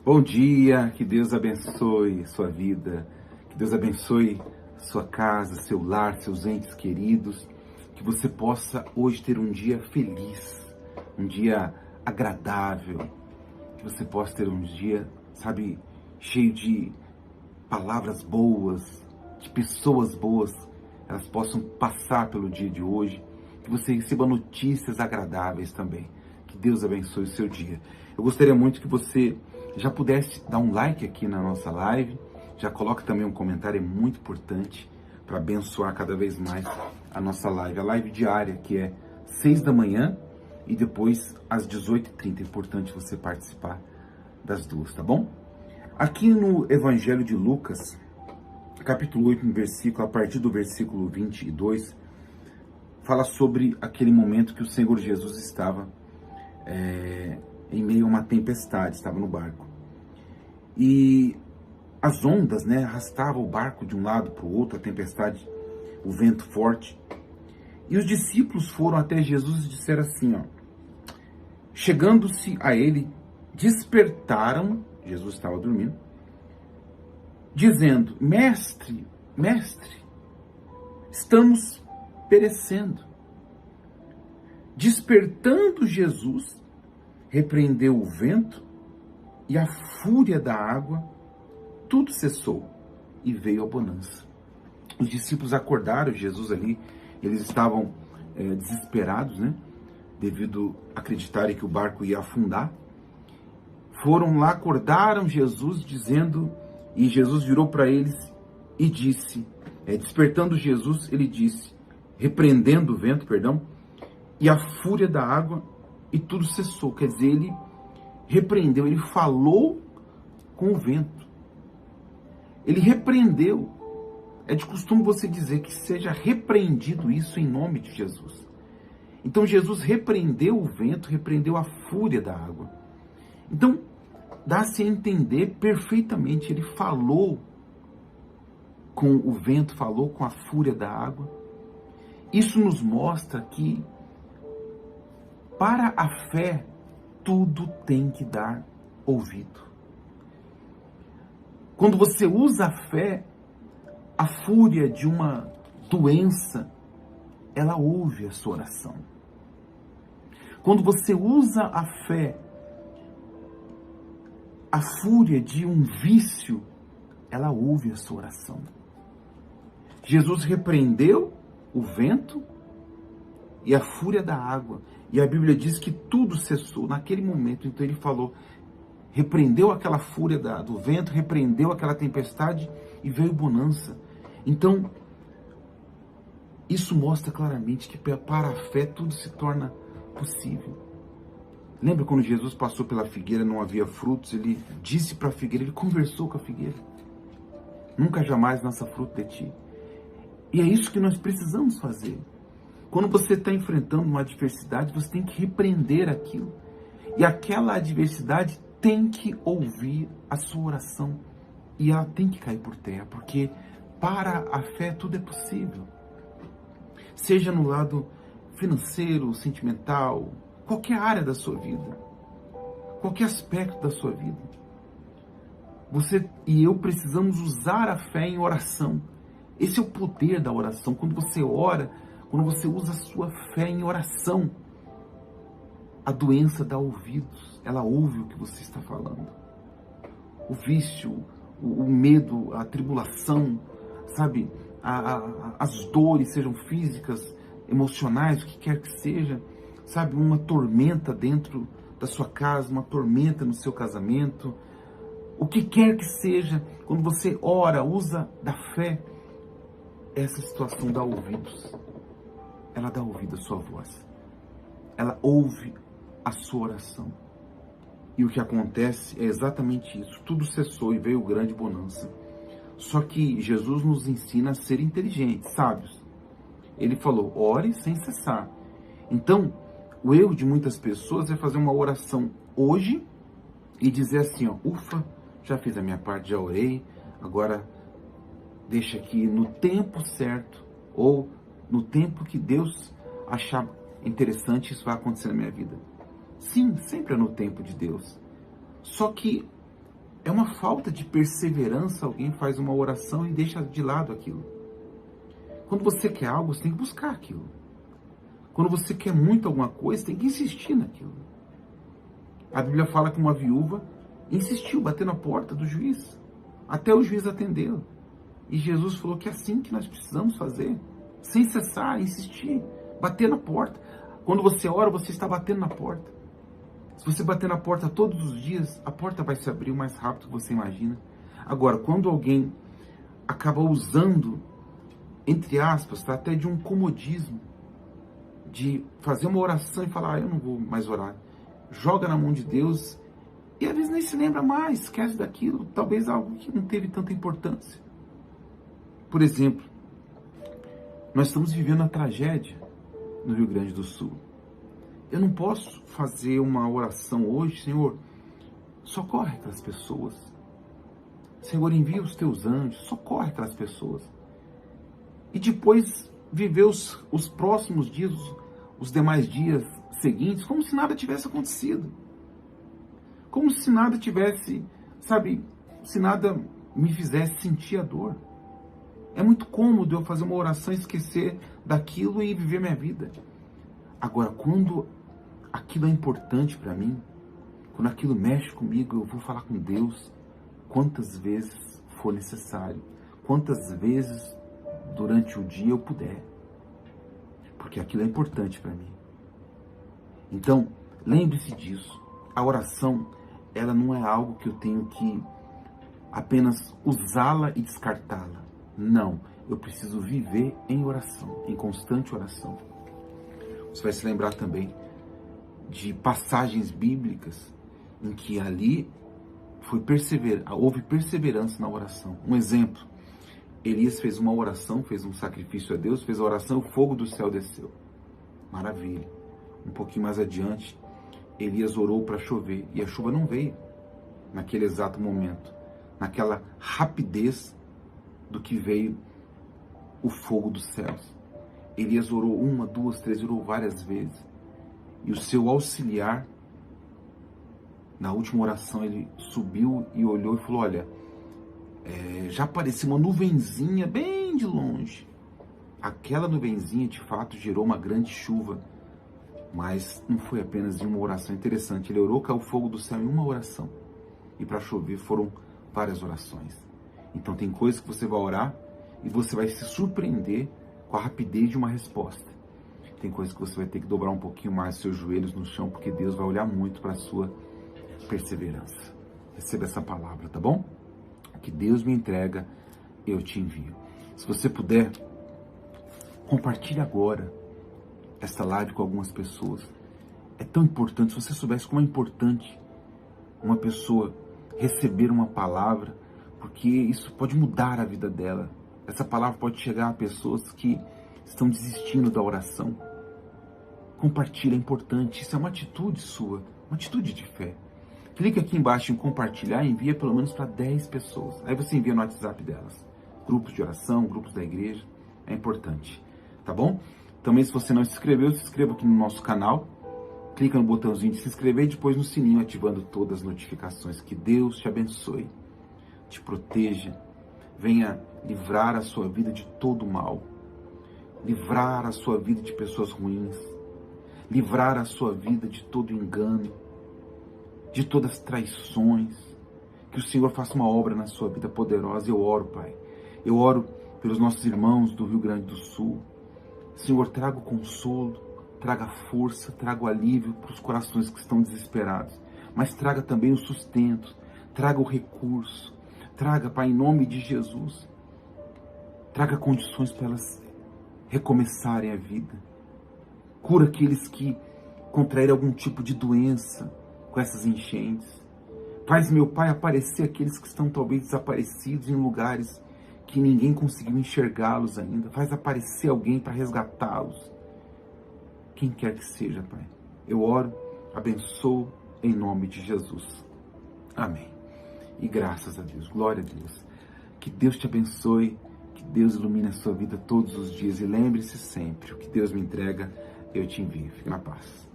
Bom dia, que Deus abençoe sua vida, que Deus abençoe sua casa, seu lar, seus entes queridos, que você possa hoje ter um dia feliz, um dia agradável, que você possa ter um dia, sabe, cheio de palavras boas, de pessoas boas, elas possam passar pelo dia de hoje, que você receba notícias agradáveis também. Que Deus abençoe o seu dia. Eu gostaria muito que você já pudesse dar um like aqui na nossa live, já coloque também um comentário, é muito importante para abençoar cada vez mais a nossa live. A live diária, que é 6 da manhã e depois às 18h30. É importante você participar das duas, tá bom? Aqui no Evangelho de Lucas, capítulo 8, no versículo, a partir do versículo 22, fala sobre aquele momento que o Senhor Jesus estava em meio a uma tempestade, estava no barco. E as ondas, arrastavam o barco de um lado para o outro, a tempestade, o vento forte. E os discípulos foram até Jesus e disseram assim, chegando-se a ele, despertaram, Jesus estava dormindo, dizendo, mestre, estamos perecendo. Despertando Jesus, repreendeu o vento e a fúria da água, tudo cessou e veio a bonança. Os discípulos acordaram Jesus ali, eles estavam desesperados, devido a acreditarem que o barco ia afundar. Foram lá, acordaram Jesus dizendo, e Jesus virou para eles e disse, despertando Jesus, ele disse, repreendendo o vento, e a fúria da água, e tudo cessou. Quer dizer, ele repreendeu, ele falou com o vento. Ele repreendeu. É de costume você dizer que seja repreendido isso em nome de Jesus. Então Jesus repreendeu o vento, repreendeu a fúria da água. Então, dá-se a entender perfeitamente, ele falou com o vento, falou com a fúria da água. Isso nos mostra que para a fé, tudo tem que dar ouvido. Quando você usa a fé, a fúria de uma doença, ela ouve a sua oração. Quando você usa a fé, a fúria de um vício, ela ouve a sua oração. Jesus repreendeu o vento e a fúria da água. E a Bíblia diz que tudo cessou naquele momento. Então ele falou, repreendeu aquela fúria do vento, repreendeu aquela tempestade e veio bonança. Então, isso mostra claramente que para a fé tudo se torna possível. Lembra quando Jesus passou pela figueira, não havia frutos, ele disse para a figueira, ele conversou com a figueira. Nunca jamais nasça fruto de ti. E é isso que nós precisamos fazer. Quando você está enfrentando uma adversidade, você tem que repreender aquilo. E aquela adversidade tem que ouvir a sua oração. E ela tem que cair por terra, porque para a fé tudo é possível. Seja no lado financeiro, sentimental, qualquer área da sua vida, qualquer aspecto da sua vida. Você e eu precisamos usar a fé em oração. Esse é o poder da oração. Quando você ora, quando você usa a sua fé em oração, a doença dá ouvidos, ela ouve o que você está falando. O vício, o medo, a tribulação, sabe, as dores, sejam físicas, emocionais, o que quer que seja, sabe, uma tormenta dentro da sua casa, uma tormenta no seu casamento, o que quer que seja, quando você ora, usa da fé, essa situação dá ouvidos. Ela dá ouvido à sua voz. Ela ouve a sua oração. E o que acontece é exatamente isso. Tudo cessou e veio grande bonança. Só que Jesus nos ensina a ser inteligentes, sábios. Ele falou, ore sem cessar. Então, o erro de muitas pessoas é fazer uma oração hoje e dizer assim, ufa, já fiz a minha parte, já orei, agora deixa que no tempo certo, ou no tempo que Deus achar interessante, isso vai acontecer na minha vida. Sim, sempre é no tempo de Deus. Só que É uma falta de perseverança. Alguém faz uma oração e deixa de lado aquilo. Quando você quer algo, você tem que buscar aquilo. Quando você quer muito alguma coisa, tem que insistir naquilo. A Bíblia fala que uma viúva insistiu, bateu na porta do juiz, até o juiz atendê-lo. E Jesus falou que é assim que nós precisamos fazer, sem cessar, insistir, bater na porta. Quando você ora, você está batendo na porta. Se você bater na porta todos os dias, a porta vai se abrir o mais rápido que você imagina. Agora, quando alguém acaba usando, entre aspas, tá, até de um comodismo, de fazer uma oração e falar, eu não vou mais orar, joga na mão de Deus e às vezes nem se lembra mais, esquece daquilo, talvez algo que não teve tanta importância. Por exemplo, nós estamos vivendo a tragédia no Rio Grande do Sul. Eu não posso fazer uma oração hoje, Senhor, socorre aquelas pessoas. Senhor, envia os teus anjos, socorre aquelas pessoas. E depois viver os próximos dias, os demais dias seguintes, como se nada tivesse acontecido. Como se nada tivesse, sabe, se nada me fizesse sentir a dor. É muito cômodo eu fazer uma oração e esquecer daquilo e viver minha vida. Agora, quando aquilo é importante para mim, quando aquilo mexe comigo, eu vou falar com Deus quantas vezes for necessário, quantas vezes durante o dia eu puder, porque aquilo é importante para mim. Então, lembre-se disso. A oração, ela não é algo que eu tenho que apenas usá-la e descartá-la. Não, eu preciso viver em oração, em constante oração. Você vai se lembrar também de passagens bíblicas em que ali houve perseverança na oração. Um exemplo, Elias fez uma oração, fez um sacrifício a Deus, fez a oração, o fogo do céu desceu. Maravilha. Um pouquinho mais adiante, Elias orou para chover e a chuva não veio naquele exato momento, naquela rapidez do que veio o fogo dos céus. Elias orou 1, 2, 3, orou várias vezes. E o seu auxiliar, na última oração, ele subiu e olhou e falou, olha, já apareceu uma nuvenzinha bem de longe. Aquela nuvenzinha, de fato, gerou uma grande chuva. Mas não foi apenas em uma oração. Interessante, ele orou, caiu o fogo do céu em uma oração. E para chover foram várias orações. Então tem coisas que você vai orar e você vai se surpreender com a rapidez de uma resposta. Tem coisas que você vai ter que dobrar um pouquinho mais seus joelhos no chão, porque Deus vai olhar muito para a sua perseverança. Receba essa palavra, tá bom? Que Deus me entrega, eu te envio. Se você puder, compartilhe agora esta live com algumas pessoas. É tão importante, se você soubesse como é importante uma pessoa receber uma palavra, porque isso pode mudar a vida dela. Essa palavra pode chegar a pessoas que estão desistindo da oração. Compartilha, é importante. Isso é uma atitude sua, uma atitude de fé. Clica aqui embaixo em compartilhar e envia pelo menos para 10 pessoas. Aí você envia no WhatsApp delas. Grupos de oração, grupos da igreja. É importante, tá bom? Também, se você não se inscreveu, se inscreva aqui no nosso canal. Clica no botãozinho de se inscrever e depois no sininho, ativando todas as notificações. Que Deus te abençoe, te proteja, venha livrar a sua vida de todo mal, livrar a sua vida de pessoas ruins, livrar a sua vida de todo engano, de todas as traições. Que o Senhor faça uma obra na sua vida poderosa. Eu oro, Pai. Eu oro pelos nossos irmãos do Rio Grande do Sul. Senhor, traga o consolo, traga força, traga o alívio para os corações que estão desesperados. Mas traga também o sustento, traga o recurso. Traga, Pai, em nome de Jesus, traga condições para elas recomeçarem a vida. Cura aqueles que contraíram algum tipo de doença com essas enchentes. Faz, meu Pai, aparecer aqueles que estão talvez desaparecidos em lugares que ninguém conseguiu enxergá-los ainda. Faz aparecer alguém para resgatá-los. Quem quer que seja, Pai. Eu oro, abençoo em nome de Jesus. Amém. E graças a Deus, glória a Deus. Que Deus te abençoe, que Deus ilumine a sua vida todos os dias. E lembre-se sempre, o que Deus me entrega, eu te envio. Fique na paz.